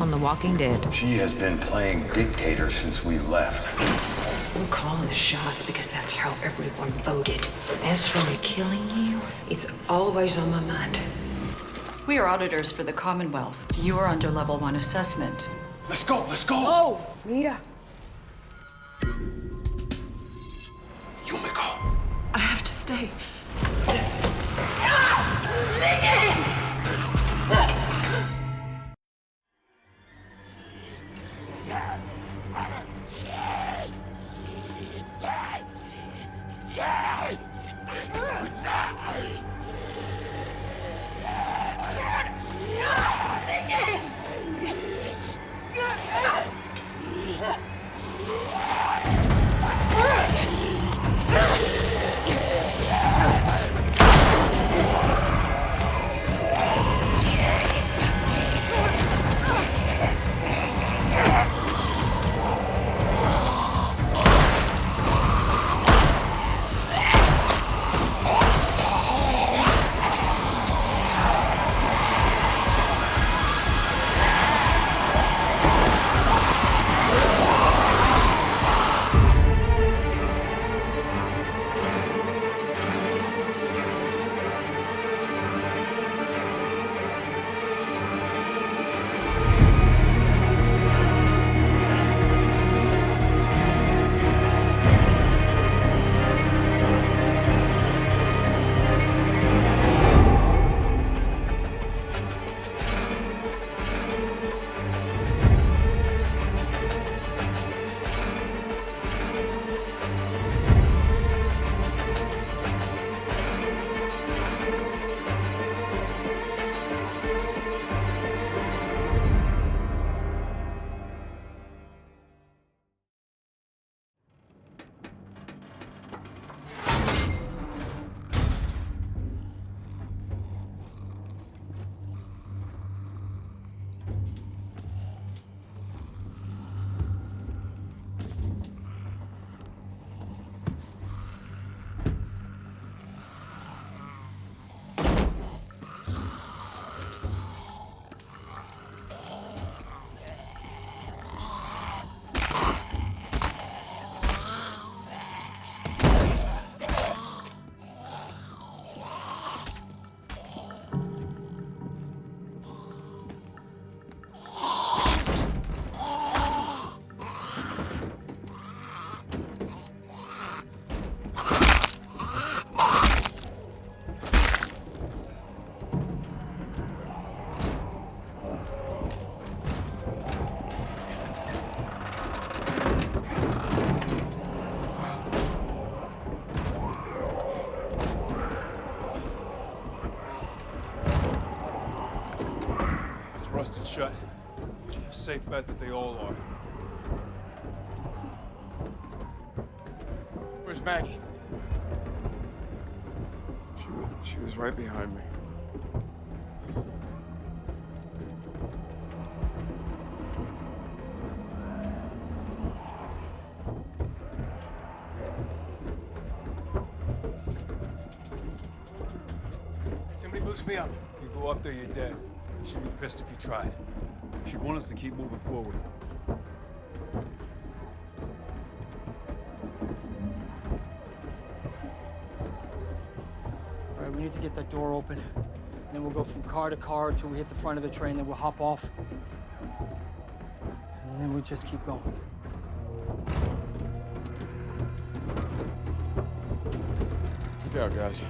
on The Walking Dead. She has been playing dictator since we left. I'm calling the shots because that's how everyone voted. As for me killing you, it's always on my mind. We are auditors for the Commonwealth. You are under level 1 assessment. Let's go, let's go! Oh, Mira. Yumiko. I have to stay. Rusted shut. Safe bet that they all are. Where's Maggie? She was right behind me. Somebody boost me up. You go up there, you're dead. She'd be pissed if you tried. She'd want us to keep moving forward. All right, we need to get that door open. Then we'll go from car to car until we hit the front of the train, then we'll hop off. And then we just keep going. Yeah, guys.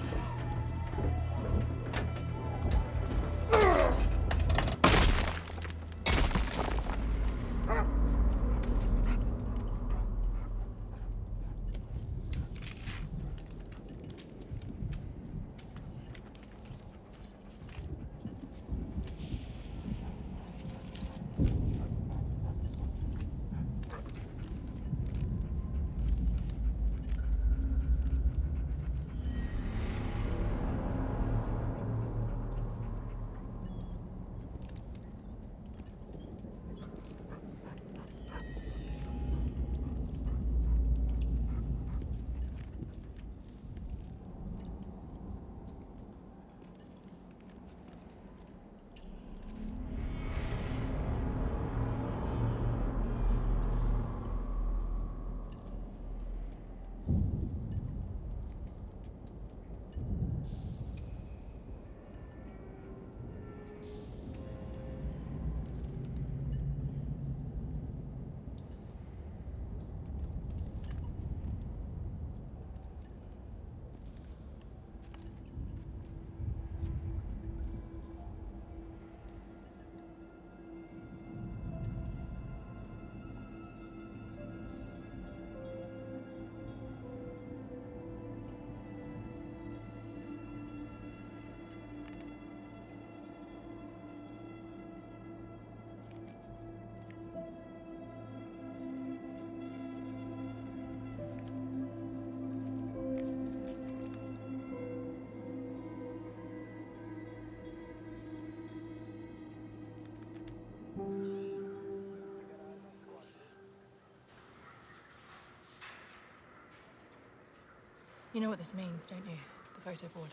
You know what this means, don't you? The photo board.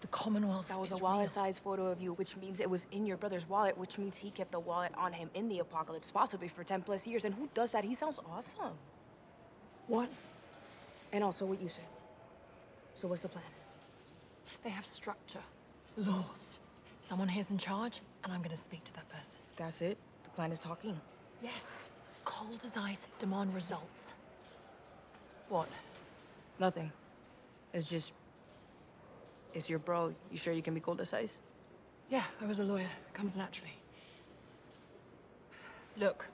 The Commonwealth. That was a is real. wallet-sized photo of you, which means it was in your brother's wallet, which means he kept the wallet on him in the apocalypse, possibly for 10+ years. And who does that? He sounds awesome. What? And also what you said. So what's the plan? They have structure, laws. Someone here's in charge, and I'm gonna speak to that person. That's it? The plan is talking? Yes. Cold as ice, demand results. What? Nothing. It's just... It's your bro. You sure you can be cold as ice? Yeah, I was a lawyer. It comes naturally. Look,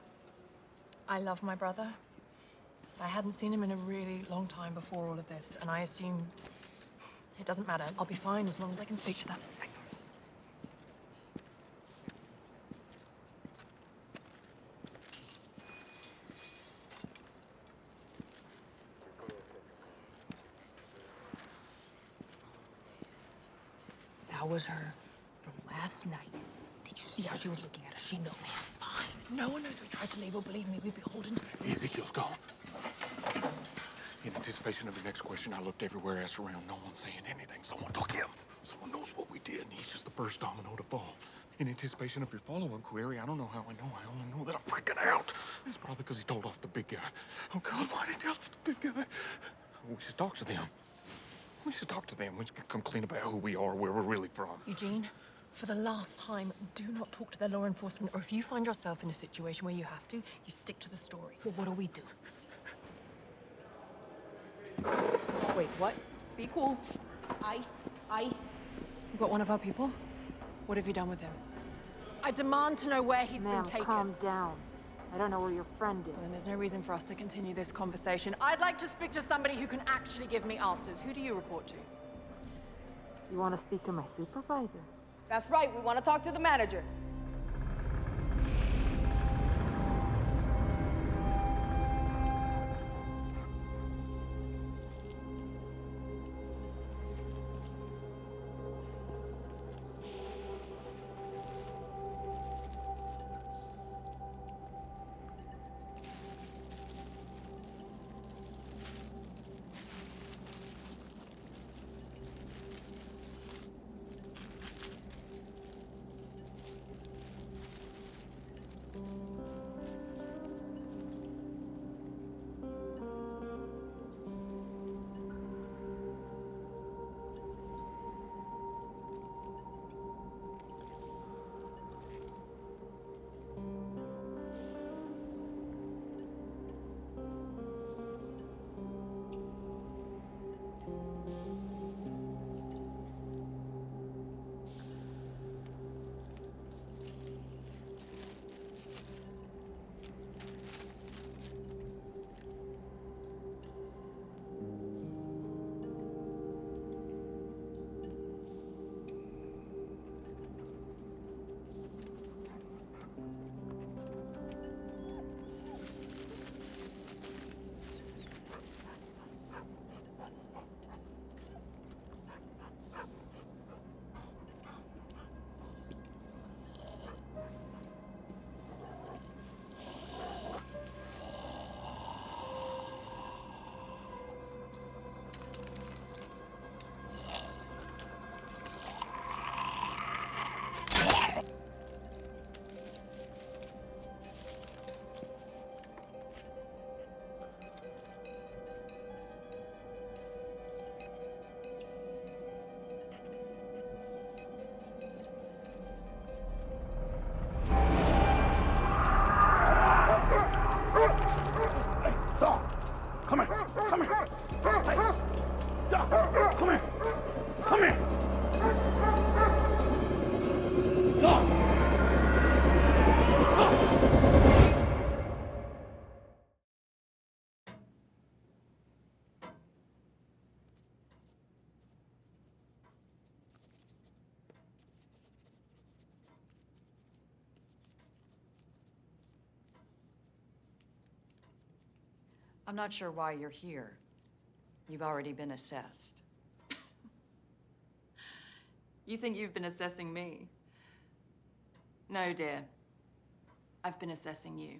I love my brother. I hadn't seen him in a really long time before all of this, and I assumed it doesn't matter. I'll be fine as long as I can speak to that. That was her from last night. Did you see how she was looking at us? She knows. Fine. No one knows we tried to leave, or believe me, we'd be beholden to the... Ezekiel's gone. In anticipation of your next question, I looked everywhere, asked around. No one's saying anything. Someone took him. Someone knows what we did, and he's just the first domino to fall. In anticipation of your follow-up query, I don't know how I know. I only know that I'm freaking out. It's probably because he told off the big guy. Oh, God, why did he tell off the big guy? We should talk to them. We should talk to them. We should come clean about who we are, where we're really from. Eugene, for the last time, do not talk to their law enforcement, or if you find yourself in a situation where you have to, you stick to the story. Well, what do we do? Wait, what? Be cool. Ice, ice. You've got one of our people? What have you done with him? I demand to know where he's been taken. Calm down. I don't know where your friend is. Well, then there's no reason for us to continue this conversation. I'd like to speak to somebody who can actually give me answers. Who do you report to? You want to speak to my supervisor? That's right, we want to talk to the manager. I'm not sure why you're here. You've already been assessed. You think you've been assessing me? No, dear. I've been assessing you.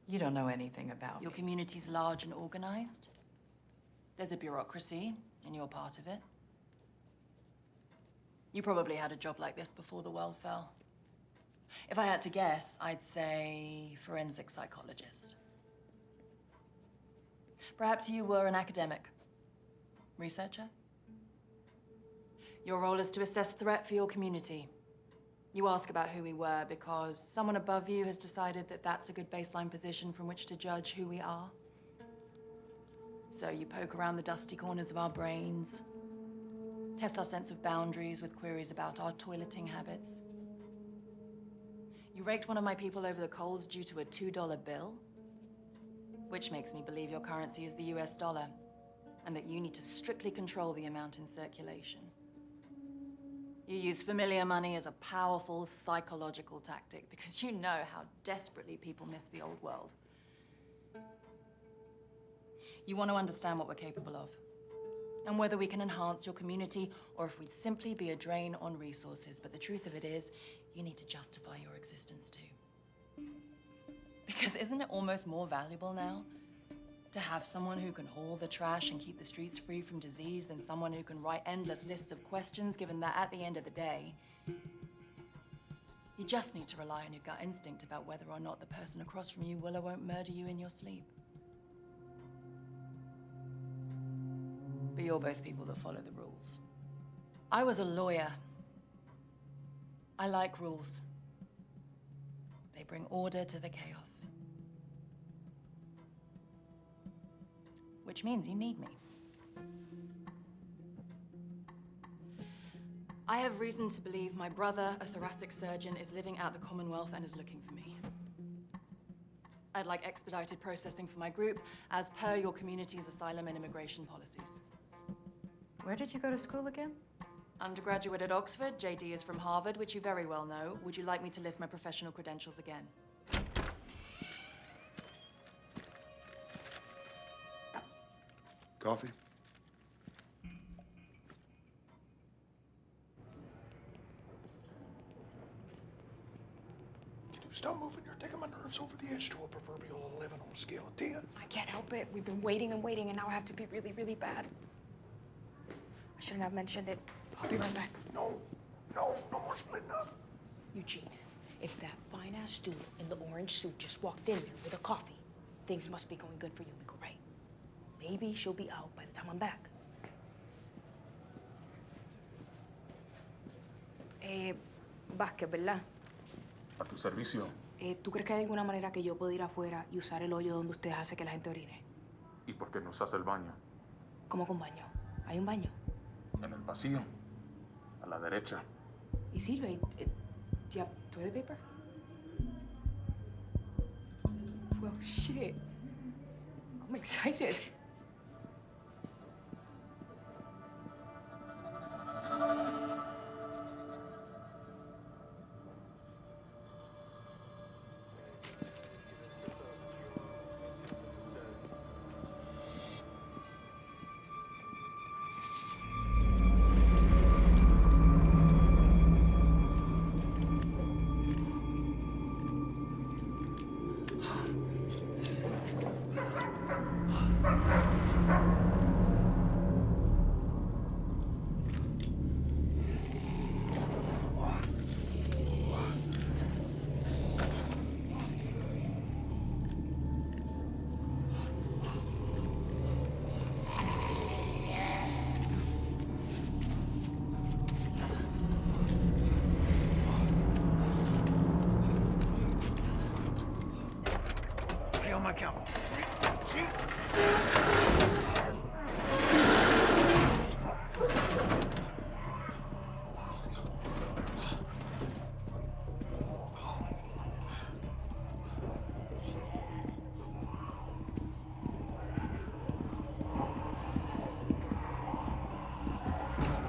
You don't know anything about Your me. community's large and organized. There's a bureaucracy, and you're part of it. You probably had a job like this before the world fell. If I had to guess, I'd say forensic psychologist. Perhaps you were an academic. Researcher? Your role is to assess threat for your community. You ask about who we were because someone above you has decided that that's a good baseline position from which to judge who we are. So you poke around the dusty corners of our brains, test our sense of boundaries with queries about our toileting habits. You raked one of my people over the coals due to a $2 bill, which makes me believe your currency is the US dollar, and that you need to strictly control the amount in circulation. You use familiar money as a powerful psychological tactic because you know how desperately people miss the old world. You want to understand what we're capable of, and whether we can enhance your community or if we'd simply be a drain on resources. But the truth of it is, you need to justify your existence too. Because isn't it almost more valuable now to have someone who can haul the trash and keep the streets free from disease than someone who can write endless lists of questions, given that at the end of the day, you just need to rely on your gut instinct about whether or not the person across from you will or won't murder you in your sleep. But you're both people that follow the rules. I was a lawyer. I like rules. They bring order to the chaos. Which means you need me. I have reason to believe my brother, a thoracic surgeon, is living out the Commonwealth and is looking for me. I'd like expedited processing for my group, as per your community's asylum and immigration policies. Where did you go to school again? Undergraduate at Oxford, JD is from Harvard, which you very well know. Would you like me to list my professional credentials again? Coffee? Stop moving. You're taking my nerves over the edge to a proverbial 11 on a scale of 10. I can't help it. We've been waiting and waiting, and now I have to be really, really bad. I shouldn't have mentioned it. I'll be right back. No more splitting up. Eugene, if that fine-ass dude in the orange suit just walked in here with a coffee, things must be going good for Yumiko, right? Maybe she'll be out by the time I'm back. Vázquez, ¿verdad? A tu servicio. ¿Tú crees que hay alguna manera que yo pueda ir afuera y usar el hoyo donde usted hace que la gente orine? ¿Y por qué no usas el baño? ¿Cómo con baño? ¿Hay un baño? En el pasillo. A la derecha. ¿Y sirve? Do you have toilet paper? Well, shit. I'm excited.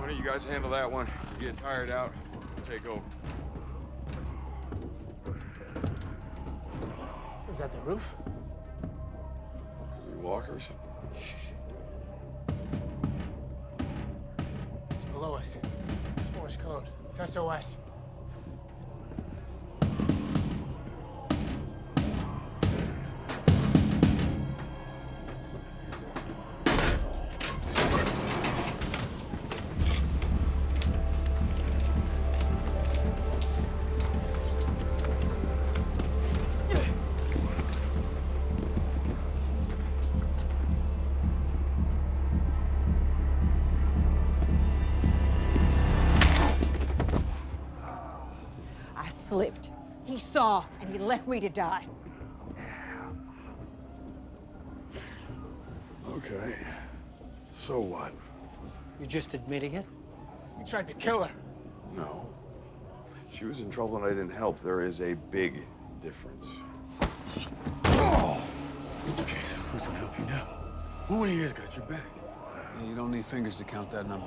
Why don't you guys handle that one? You're getting tired out. Take over. Is that the roof? Walkers? It's below us. It's Morse code. It's SOS. I slipped. He saw, and he left me to die. Okay. So what? You're just admitting it? You tried to kill her. No. She was in trouble and I didn't help. There is a big difference. Okay, so who's gonna help you now? Who in here's got your back? Yeah, you don't need fingers to count that number.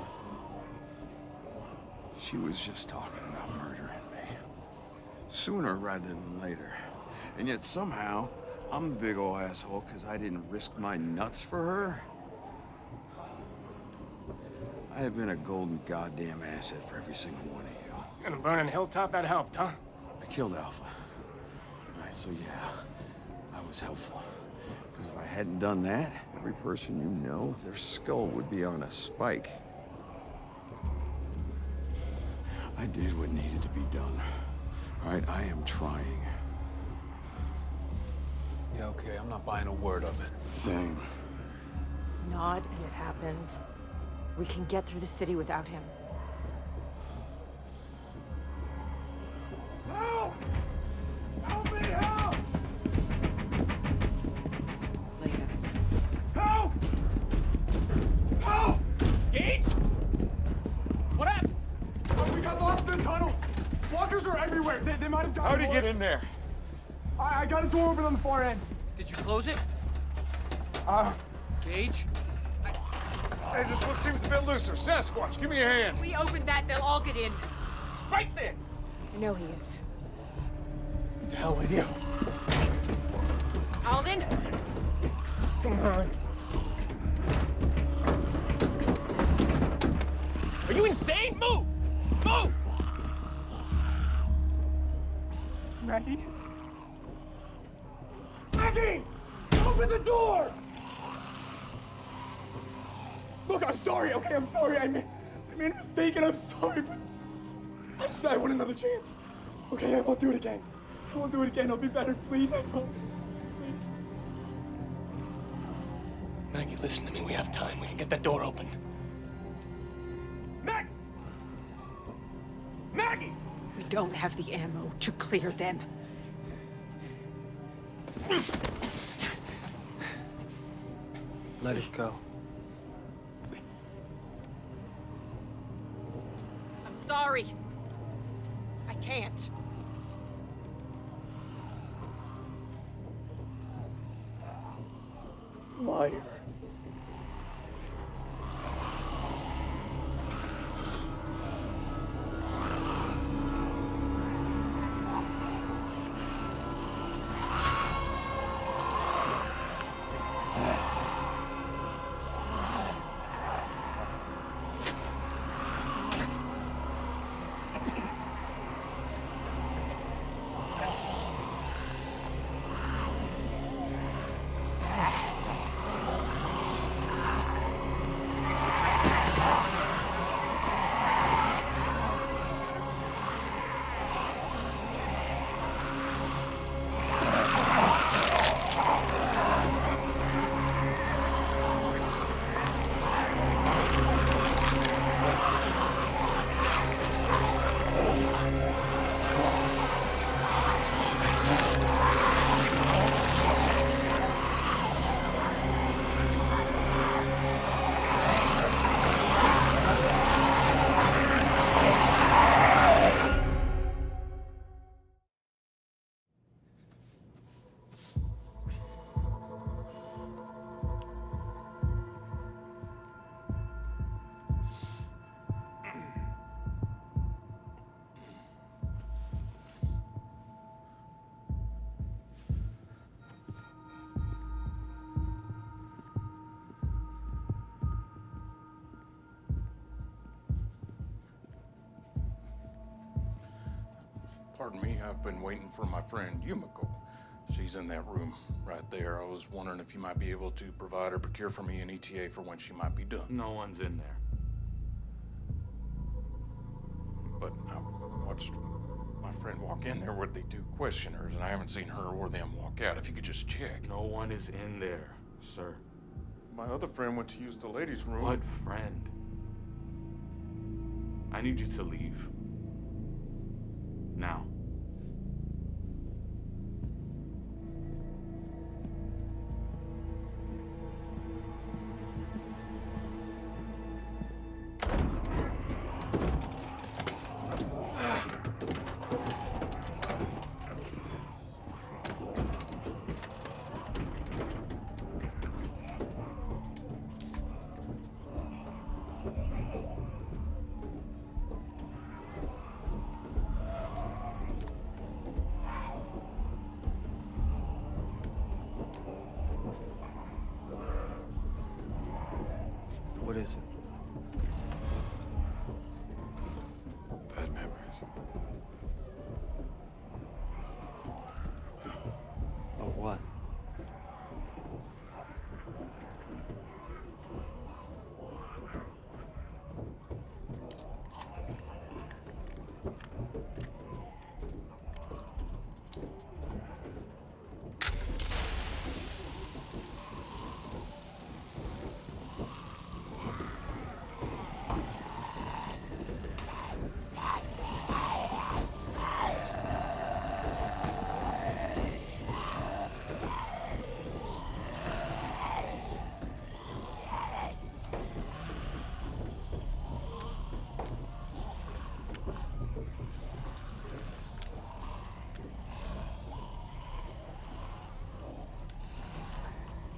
She was just talking about murdering me. Sooner rather than later. And yet somehow, I'm the big ol' asshole because I didn't risk my nuts for her. I have been a golden goddamn asset for every single one of you. And a burning hilltop, that helped, huh? I killed Alpha. All right, so yeah, I was helpful. Because if I hadn't done that, every person you know, their skull would be on a spike. I did what needed to be done. All right, I am trying. Yeah, okay, I'm not buying a word of it. Same. Nod, and it happens. We can get through the city without him. Help! Help me, help! Later. Help! Help! Gage? What happened? Oh, we got lost in the tunnels. Walkers are everywhere. They might have gotten How'd he get in there? I got a door open on the far end. Did you close it? Gage? Hey, this one seems a bit looser. Sasquatch, give me a hand. We open that, they'll all get in. He's right there! I know he is. To hell with you. Alden? Come on. Are you insane? Move! Move! Maggie? Maggie! Open the door! Look, I'm sorry, okay? I'm sorry. I made a mistake and I'm sorry, but I want another chance. Okay, I won't do it again. I won't do it again. I'll be better, please. I promise. Please. Maggie, listen to me. We have time. We can get that door open. Maggie! We don't have the ammo to clear them. Let it go. I'm sorry. I can't. Liar. Pardon me, I've been waiting for my friend Yumiko. She's in that room right there. I was wondering if you might be able to provide or procure for me an ETA for when she might be done. No one's in there. But I watched my friend walk in there with the two questioners, and I haven't seen her or them walk out. If you could just check. No one is in there, sir. My other friend went to use the ladies' room. What friend? I need you to leave. Now. What is it? Bad memories. Of what?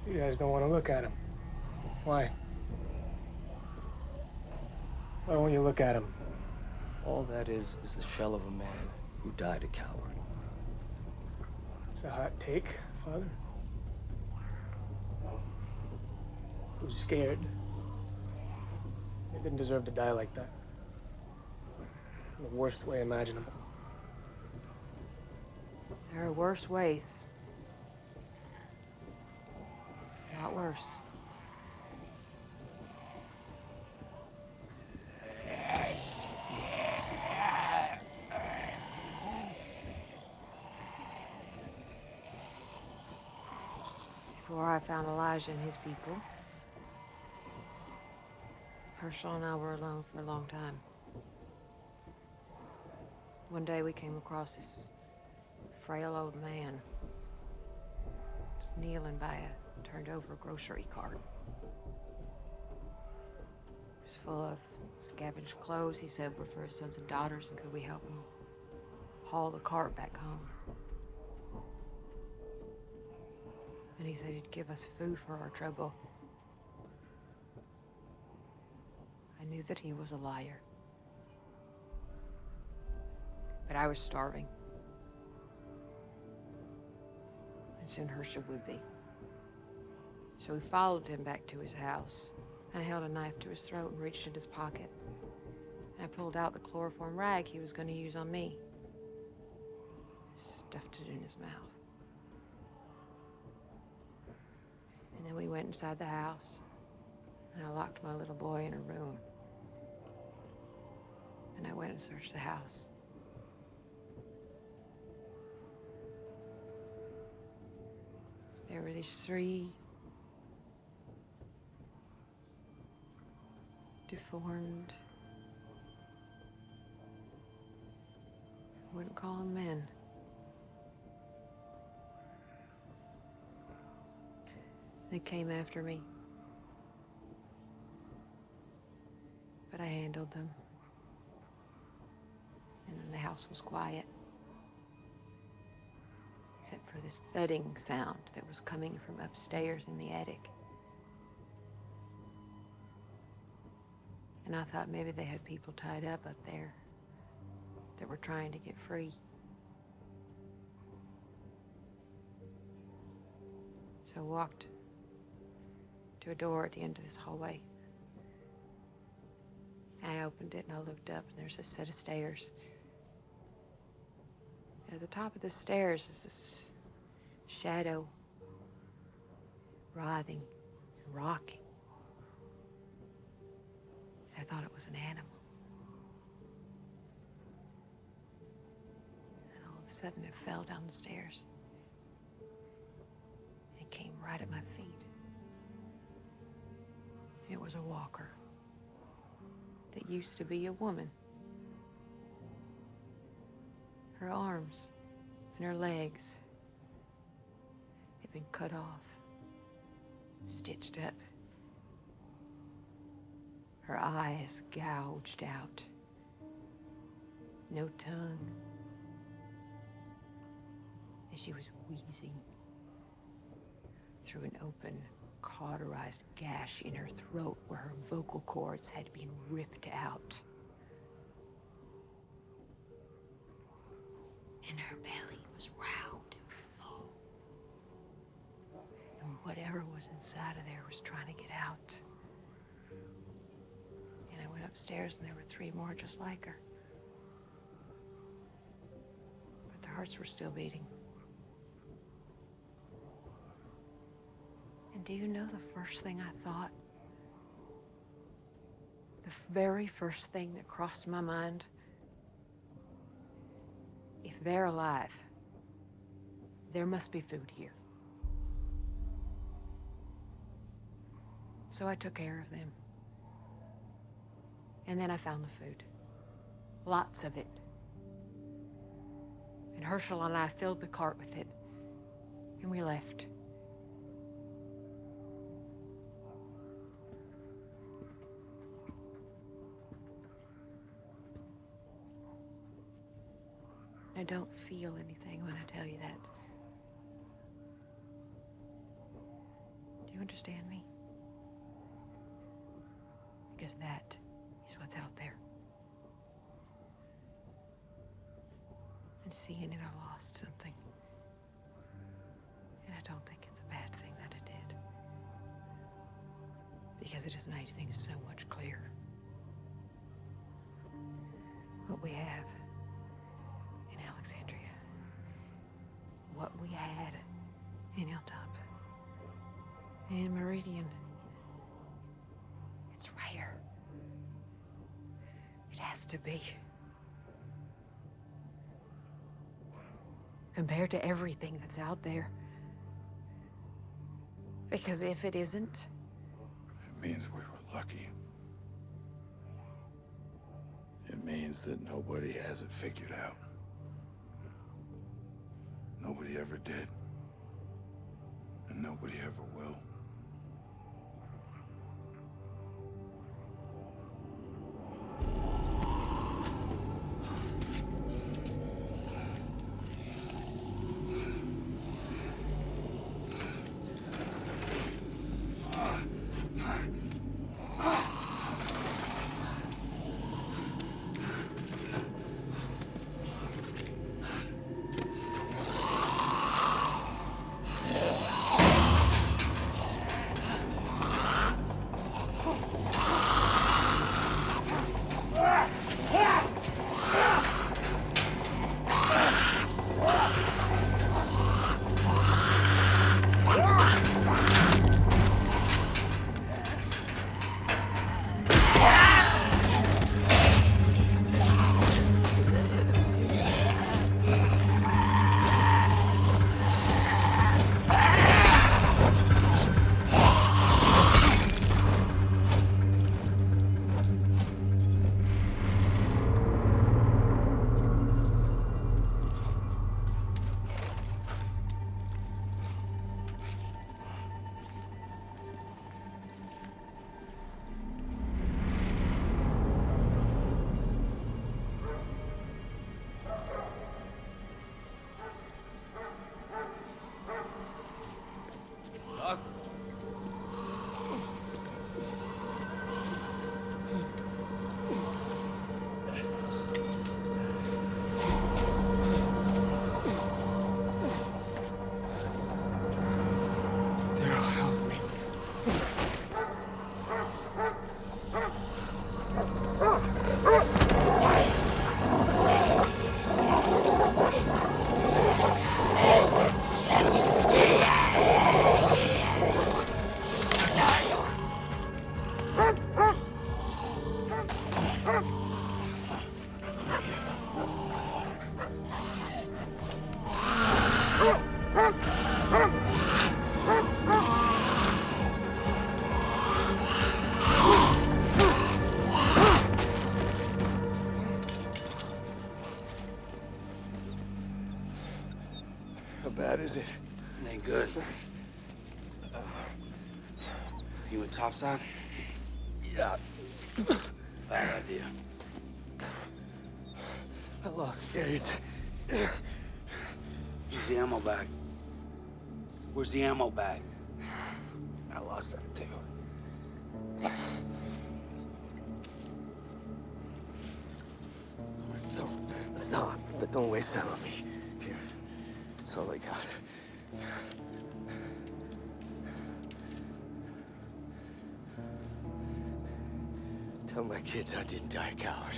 You guys don't want to look at him. Why? Why won't you look at him? All that is the shell of a man who died a coward. It's a hot take, Father. Who's scared? They didn't deserve to die like that. In the worst way imaginable. There are worse ways. A lot worse. Before I found Elijah and his people, Herschel and I were alone for a long time. One day we came across this frail old man, just kneeling by a turned-over grocery cart. It was full of scavenged clothes he said were for his sons and daughters, and could we help him haul the cart back home? And he said he'd give us food for our trouble. I knew that he was a liar. But I was starving. And soon Herschel would be. So we followed him back to his house. And I held a knife to his throat and reached in his pocket. And I pulled out the chloroform rag he was going to use on me. Stuffed it in his mouth. And then we went inside the house. And I locked my little boy in a room. And I went and searched the house. There were these 3 deformed, I wouldn't call them men. They came after me, but I handled them. And then the house was quiet, except for this thudding sound that was coming from upstairs in the attic. And I thought maybe they had people tied up there that were trying to get free. So I walked to a door at the end of this hallway. And I opened it and I looked up, and there's this set of stairs. And at the top of the stairs is this shadow, writhing and rocking. I thought it was an animal. And all of a sudden it fell down the stairs. It came right at my feet. It was a walker that used to be a woman. Her arms and her legs had been cut off, stitched up. Her eyes gouged out. No tongue. And she was wheezing through an open, cauterized gash in her throat where her vocal cords had been ripped out. And her belly was round and full. And whatever was inside of there was trying to get out. upstairs and there were 3 more just like her. But their hearts were still beating. And do you know the first thing I thought? The very first thing that crossed my mind? If they're alive, there must be food here. So I took care of them. And then I found the food. Lots of it. And Herschel and I filled the cart with it. And we left. I don't feel anything when I tell you that. Do you understand me? Because that is what's out there. And seeing it, I lost something. And I don't think it's a bad thing that it did. Because it has made things so much clearer. What we have in Alexandria. What we had in Hilltop. And in Meridian. It's rare. It has to be. Compared to everything that's out there. Because if it isn't... It means we were lucky. It means that nobody has it figured out. Nobody ever did. And nobody ever will. How bad is it? It ain't good. You went topside? Yeah. Bad idea. I lost gauge. Where's the ammo bag? Where's the ammo bag? I lost that too. Don't stop, but don't waste that on me. Here, it's all I got. Tell my kids I didn't die a coward.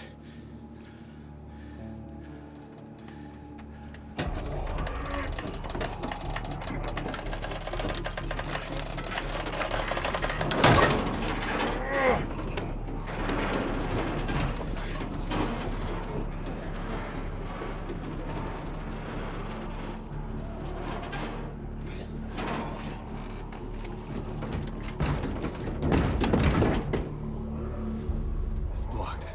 It's blocked.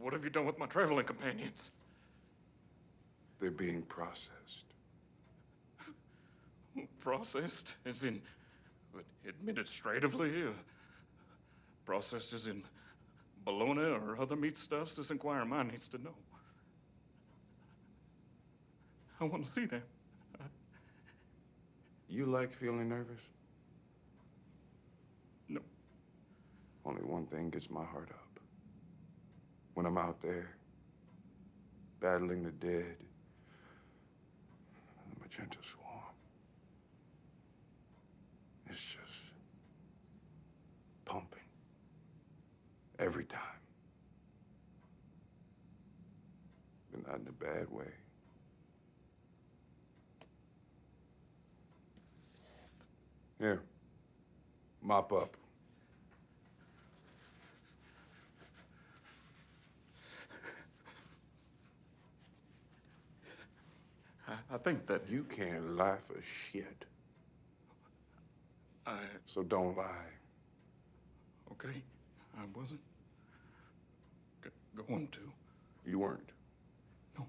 What have you done with my traveling companions? They're being processed. Processed? As in administratively? Processed as in bologna or other meat stuffs? This inquiring mind needs to know. I want to see them. You like feeling nervous? No. Only one thing gets my heart up. When I'm out there, battling the dead, the magenta swarm. It's just pumping. Every time. But not in a bad way. Here, mop up. I think that You can't lie for shit. So don't lie. Okay, I wasn't going to. You weren't. No.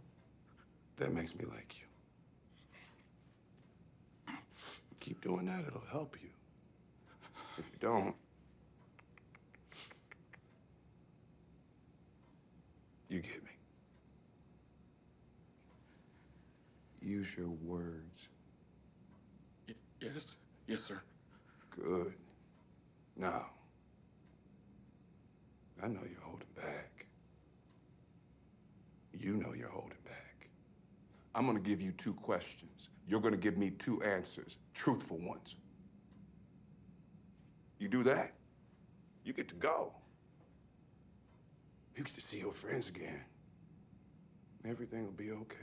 That makes me like you. Keep doing that, it'll help you. If you don't, you get me. Use your words. Yes, yes, sir. Good. Now, I know you're holding back. You know you're holding back. I'm gonna give you 2 questions. You're gonna give me 2 answers, truthful ones. You do that, you get to go. You get to see your friends again. Everything will be okay.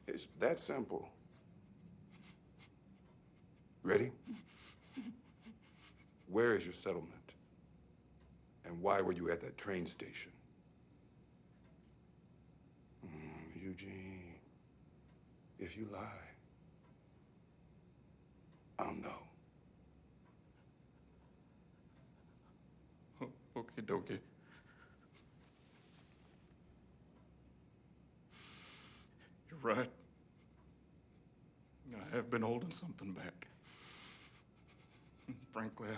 It's that simple. Ready? Where is your settlement? And why were you at that train station? Eugene, if you lie, I'll know. Okay, dokie. You're right. I have been holding something back. Frankly,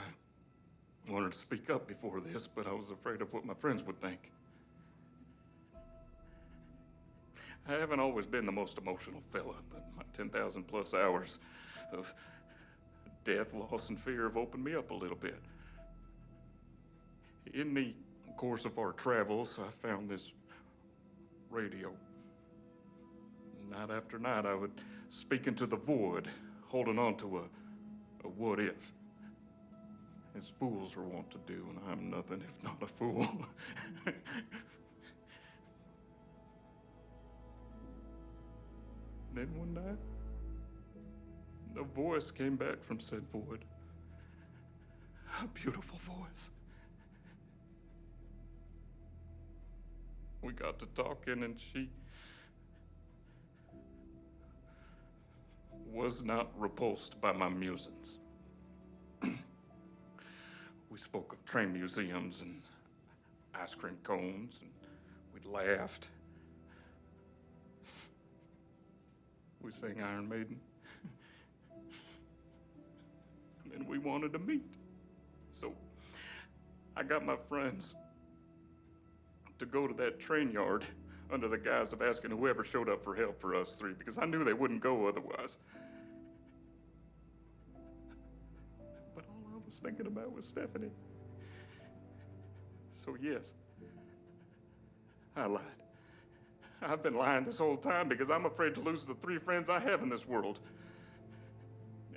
I wanted to speak up before this, but I was afraid of what my friends would think. I haven't always been the most emotional fella, but my 10,000 plus hours of death, loss, and fear have opened me up a little bit. In the course of our travels, I found this radio. Night after night, I would speak into the void, holding on to a what if. As fools are wont to do, and I'm nothing if not a fool. Then one night, a voice came back from said void. A beautiful voice. We got to talking, and she was not repulsed by my musings. We spoke of train museums and ice cream cones, and we laughed. We sang Iron Maiden. And we wanted to meet. So I got my friends to go to that train yard under the guise of asking whoever showed up for help for us 3, because I knew they wouldn't go otherwise. But all I was thinking about was Stephanie. So yes, I lied. I've been lying this whole time because I'm afraid to lose the 3 friends I have in this world.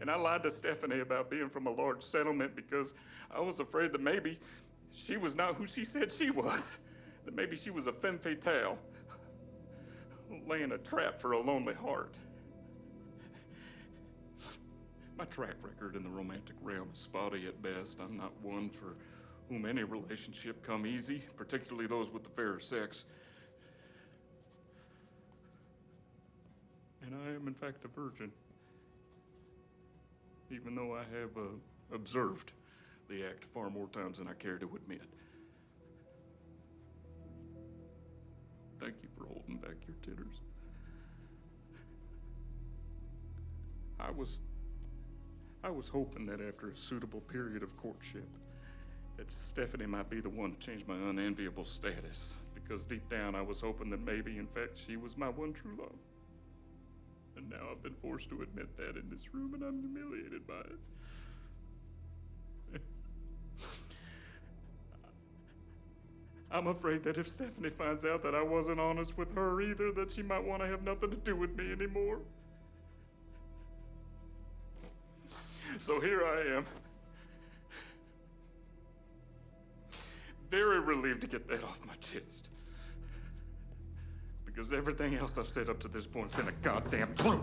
And I lied to Stephanie about being from a large settlement because I was afraid that maybe she was not who she said she was. That maybe she was a femme fatale, laying a trap for a lonely heart. My track record in the romantic realm is spotty at best. I'm not one for whom any relationship come easy, particularly those with the fairer sex. And I am, in fact, a virgin, even though I have observed the act far more times than I care to admit. your titters. I was hoping that after a suitable period of courtship, that Stephanie might be the one to change my unenviable status. Because deep down, I was hoping that maybe, in fact, she was my one true love. And now I've been forced to admit that in this room, and I'm humiliated by it. I'm afraid that if Stephanie finds out that I wasn't honest with her either, that she might want to have nothing to do with me anymore. So here I am. Very relieved to get that off my chest. Because everything else I've said up to this point has been a goddamn truth.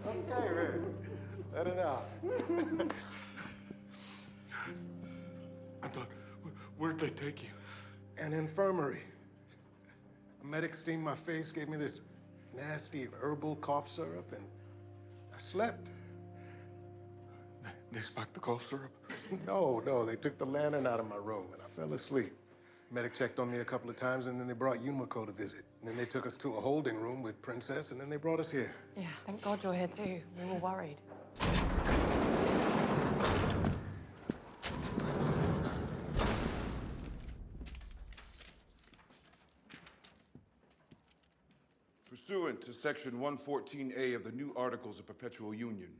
Okay, man. Let it out. I thought, where'd they take you? An infirmary. A medic steamed my face, gave me this nasty herbal cough syrup, and I slept. They spiked the cough syrup? No, they took the lantern out of my room, and I fell asleep. Medic checked on me a couple of times, and then they brought Yumiko to visit. And then they took us to a holding room with Princess, and then they brought us here. Yeah, thank God you're here too. We were worried. Pursuant to Section 114A of the new Articles of Perpetual Union,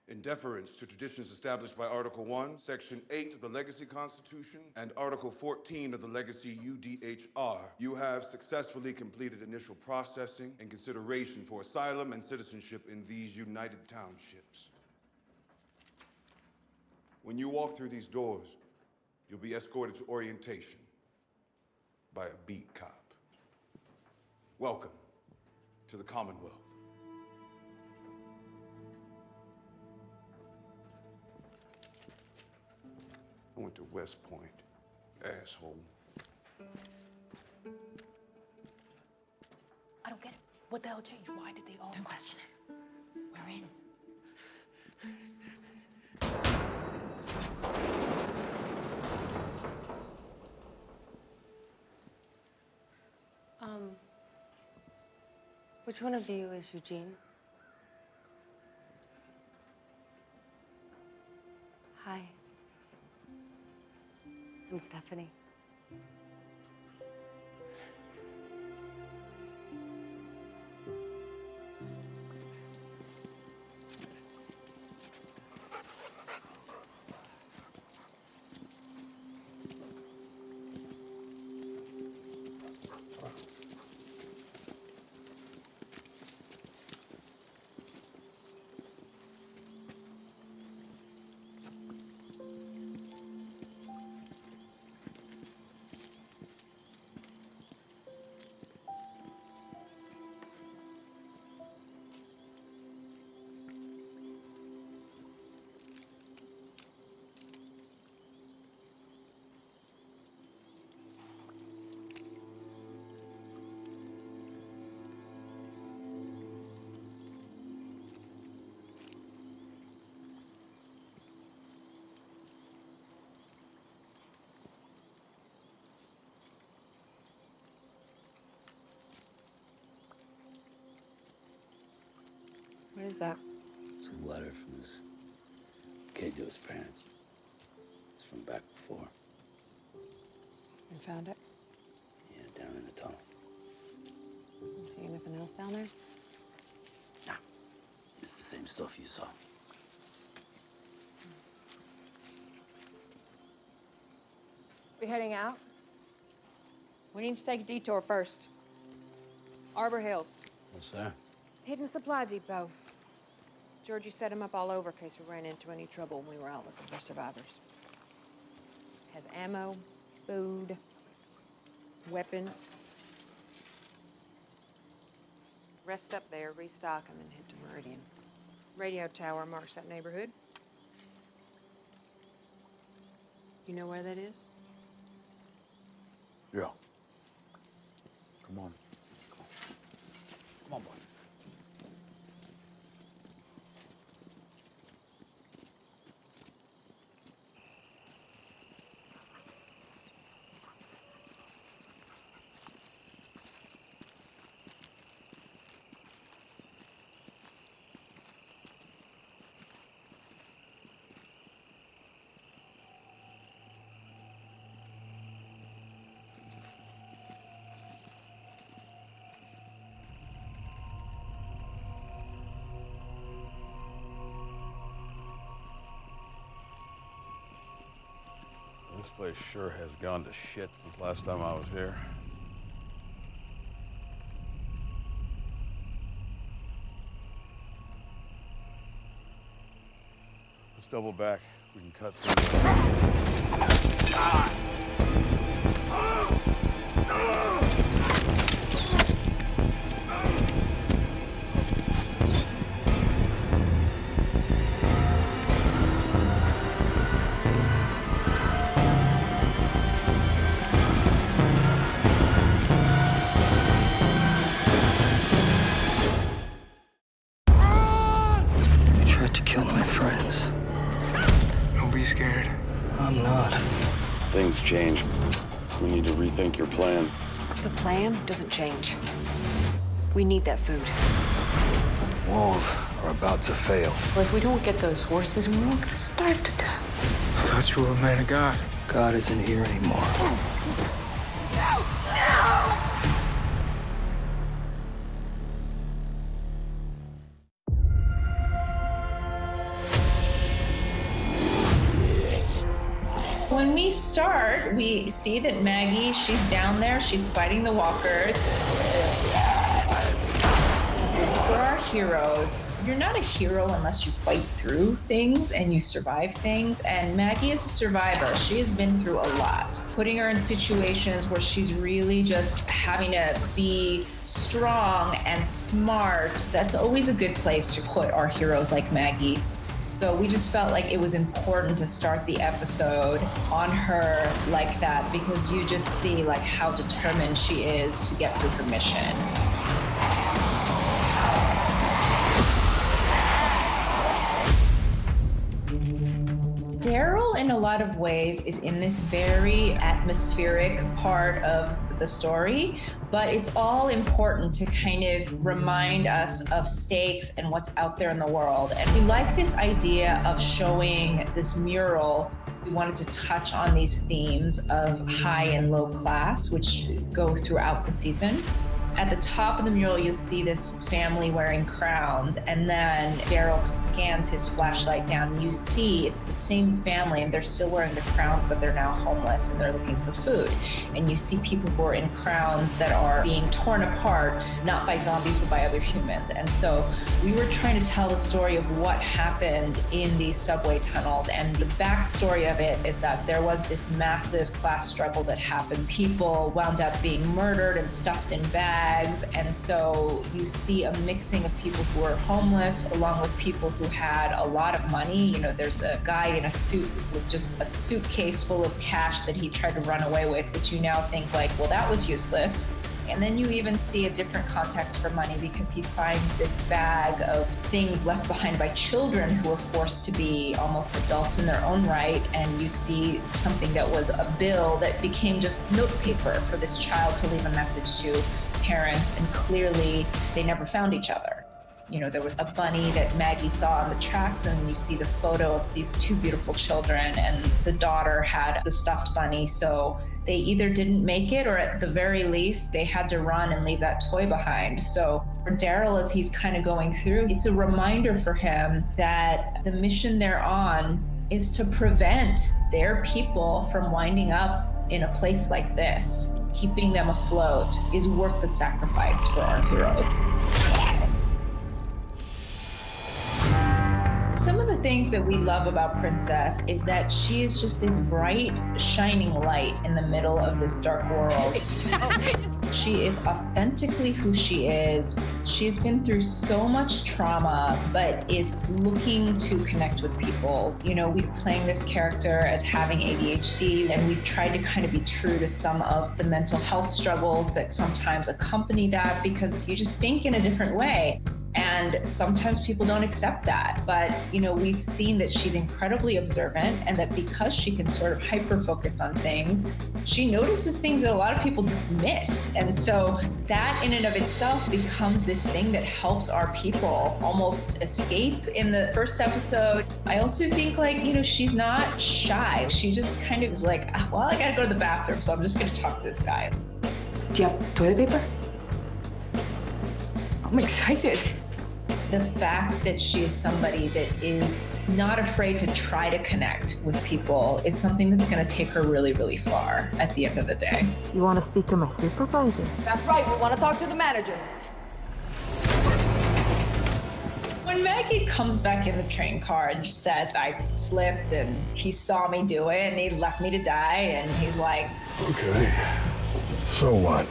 in deference to traditions established by Article 1, Section 8 of the Legacy Constitution, and Article 14 of the Legacy UDHR, you have successfully completed initial processing and consideration for asylum and citizenship in these United Townships. When you walk through these doors, you'll be escorted to orientation by a beat cop. Welcome to the Commonwealth. I went to West Point, asshole. I don't get it. What the hell changed? Why did they all... Don't question it. We're in. Which one of you is Eugene? Hi. I'm Stephanie. What is that? It's a letter from this kid to his parents. It's from back before. You found it? Yeah, down in the tunnel. You see anything else down there? It's the same stuff you saw. We heading out? We need to take a detour first. Arbor Hills. What's there? Hidden supply depot. Georgie set him up all over in case we ran into any trouble when we were out looking for survivors. Has ammo, food, weapons. Rest up there, restock, and then head to Meridian. Radio tower marks that neighborhood. You know where that is? Yeah. Come on. Come on, boy. This place sure has gone to shit since last time I was here. Let's double back. We can cut through. You tried to kill my friends. Don't be scared. I'm not. Things change. We need to rethink your plan. The plan doesn't change. We need that food. Walls are about to fail. Well, if we don't get those horses, we're all gonna starve to death. I thought you were a man of God. God isn't here anymore. When we start, we see that Maggie, she's down there, she's fighting the walkers. For our heroes, you're not a hero unless you fight through things and you survive things. And Maggie is a survivor. She has been through a lot. Putting her in situations where she's really just having to be strong and smart, that's always a good place to put our heroes like Maggie. So we just felt like it was important to start the episode on her like that because you just see like how determined she is to get through her mission. Daryl, in a lot of ways, is in this very atmospheric part of the story, but it's all important to kind of remind us of stakes and what's out there in the world. And we like this idea of showing this mural. We wanted to touch on these themes of high and low class, which go throughout the season. At the top of the mural, you'll see this family wearing crowns, and then Daryl scans his flashlight down, and you see it's the same family, and they're still wearing the crowns, but they're now homeless, and they're looking for food. And you see people who are in crowns that are being torn apart, not by zombies, but by other humans. And so we were trying to tell the story of what happened in these subway tunnels, and the backstory of it is that there was this massive class struggle that happened. People wound up being murdered and stuffed in bags. And so you see a mixing of people who are homeless along with people who had a lot of money. You know, there's a guy in a suit with just a suitcase full of cash that he tried to run away with, which you now think like, well, that was useless. And then you even see a different context for money because he finds this bag of things left behind by children who are forced to be almost adults in their own right. And you see something that was a bill that became just notepaper for this child to leave a message to parents, and clearly they never found each other. You know, there was a bunny that Maggie saw on the tracks, and you see the photo of these two beautiful children, and the daughter had the stuffed bunny. So they either didn't make it or at the very least, they had to run and leave that toy behind. So for Daryl, as he's kind of going through, it's a reminder for him that the mission they're on is to prevent their people from winding up in a place like this. Keeping them afloat is worth the sacrifice for our heroes. Some of the things that we love about Princess is that she is just this bright, shining light in the middle of this dark world. She is authentically who she is. She's been through so much trauma, but is looking to connect with people. You know, we're playing this character as having ADHD, and we've tried to kind of be true to some of the mental health struggles that sometimes accompany that, because you just think in a different way. And sometimes people don't accept that. But, you know, we've seen that she's incredibly observant, and that because she can sort of hyper-focus on things, she notices things that a lot of people miss. And so that in and of itself becomes this thing that helps our people almost escape in the first episode. I also think, like, you know, she's not shy. She just kind of is like, well, I gotta go to the bathroom, so I'm just gonna talk to this guy. Do you have toilet paper? I'm excited. The fact that she is somebody that is not afraid to try to connect with people is something that's going to take her really, really far at the end of the day. You want to speak to my supervisor? That's right, we want to talk to the manager. When Maggie comes back in the train car and just says, I slipped and he saw me do it and he left me to die, and he's like, Okay, so what?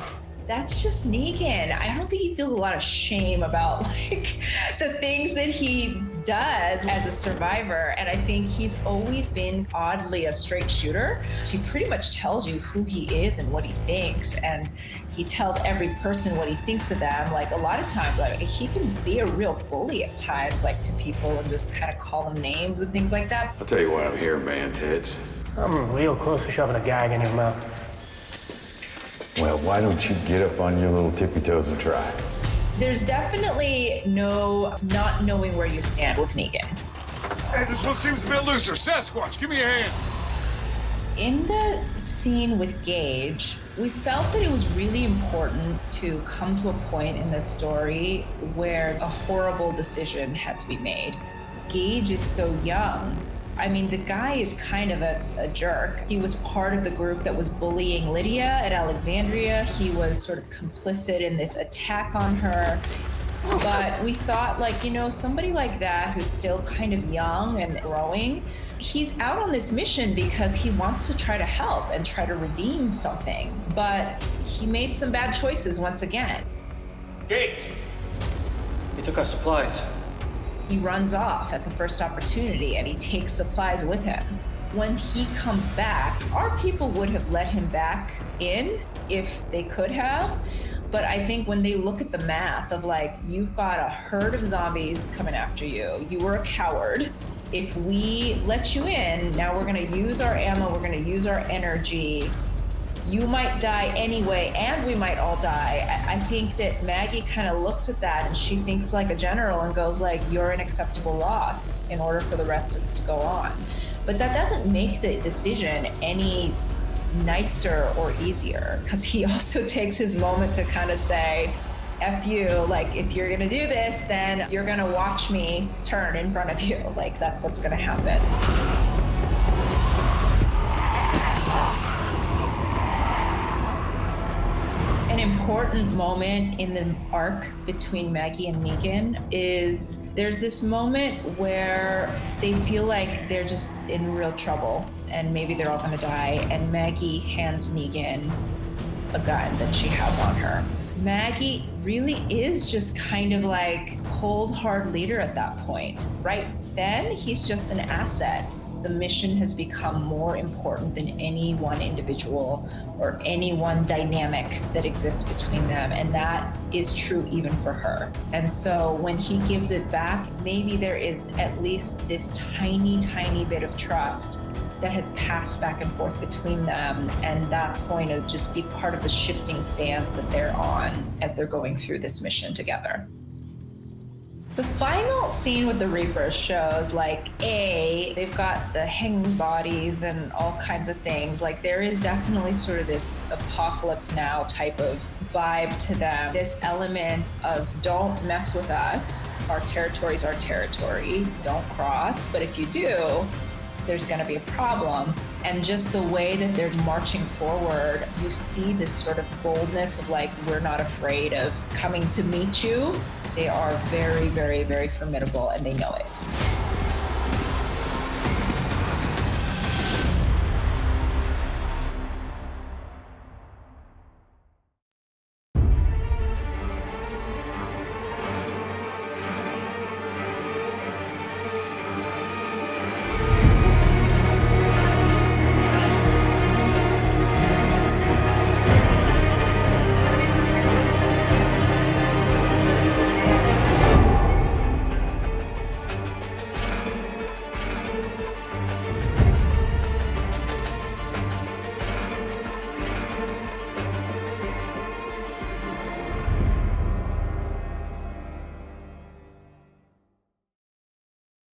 that's just Negan. I don't think he feels a lot of shame about like the things that he does as a survivor. And I think he's always been oddly a straight shooter. He pretty much tells you who he is and what he thinks. And he tells every person what he thinks of them. Like a lot of times, like he can be a real bully at times, like to people, and just kind of call them names and things like that. I'll tell you why I'm here, man, Teds. I'm real close to shoving a gag in your mouth. Well, why don't you get up on your little tippy toes and try? There's definitely no not knowing where you stand with Negan. Hey, this one seems a bit looser. Sasquatch, give me a hand. In the scene with Gage, we felt that it was really important to come to a point in this story where a horrible decision had to be made. Gage is so young. I mean, the guy is kind of a jerk. He was part of the group that was bullying Lydia at Alexandria. He was sort of complicit in this attack on her. But we thought, like, you know, somebody like that who's still kind of young and growing, he's out on this mission because he wants to try to help and try to redeem something. But he made some bad choices once again. Gage! He took our supplies. He runs off at the first opportunity and he takes supplies with him. When he comes back, our people would have let him back in if they could have. But I think when they look at the math of like, you've got a herd of zombies coming after you, you were a coward. If we let you in, now we're gonna use our ammo, we're gonna use our energy. You might die anyway, and we might all die. I think that Maggie kind of looks at that and she thinks like a general and goes like, you're an acceptable loss in order for the rest of us to go on. But that doesn't make the decision any nicer or easier, because he also takes his moment to kind of say, F you, like if you're gonna do this, then you're gonna watch me turn in front of you. Like that's what's gonna happen. An important moment in the arc between Maggie and Negan is there's this moment where they feel like they're just in real trouble and maybe they're all gonna die, and Maggie hands Negan a gun that she has on her. Maggie really is just kind of like cold, hard leader at that point. Right then, he's just an asset. The mission has become more important than any one individual or any one dynamic that exists between them. And that is true even for her. And so when he gives it back, maybe there is at least this tiny, tiny bit of trust that has passed back and forth between them. And that's going to just be part of the shifting sands that they're on as they're going through this mission together. The final scene with the Reapers shows, like, they've got the hanging bodies and all kinds of things. Like, there is definitely sort of this apocalypse now type of vibe to them. This element of don't mess with us. Our territory's our territory. Don't cross. But if you do, there's going to be a problem. And just the way that they're marching forward, you see this sort of boldness of like, we're not afraid of coming to meet you. They are very, very, very formidable, and they know it.